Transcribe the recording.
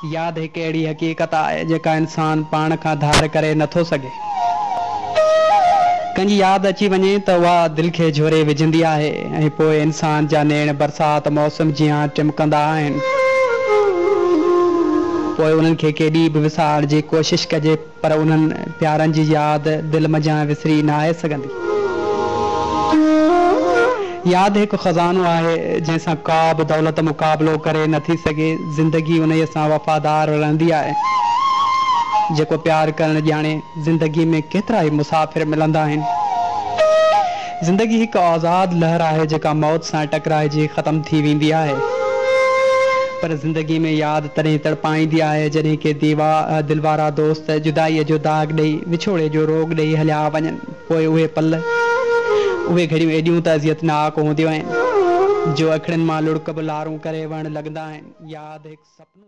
याद हिकु अहिड़ी हक़ीक़त आहे जेका इंसान पाण खां धार करे नथो सघे। कंहिंजी यादि अची वञे त उहा दिलि खे झोरे विझंदी आहे ऐं पोइ इंसान जा नेण बरसाति मौसम जीअं टिमकंदा आहिनि। पोइ उन्हनि खे केॾी बि विसारण जी कोशिशि कजे पर उन्हनि प्यारनि जी यादि दिलि मंझां विसरी न आहे सघंदी। यादि हिकु ख़ज़ानो आहे जंहिंसां का बि दौलत मुक़ाबिलो करे नथी सघे। ज़िंदगी उन सां वफ़ादार रहंदी आहे। जेको प्यार करणु ॼाणे ज़िंदगी में केतिरा ई मुसाफ़िर मिलंदा आहिनि। ज़िंदगी हिकु आज़ाद लहर आहे जेका मौत सां टकराइजी ख़तमु थी वेंदी आहे। पर ज़िंदगी में यादि तॾहिं तड़पाईंदी आहे जॾहिं के दिलवारा दोस्त जुदाईअ जो दाग़ ॾेई विछोड़े जो रोग ॾेई हलिया वञनि। पोइ उहे पल उहे घड़ियूं एॾियूं त अज़ियतनाक हूंदियूं आहिनि जो अखियुनि मां लुड़क बि लारूं करे वहणु लॻंदा आहिनि। यादि हिकु सपनो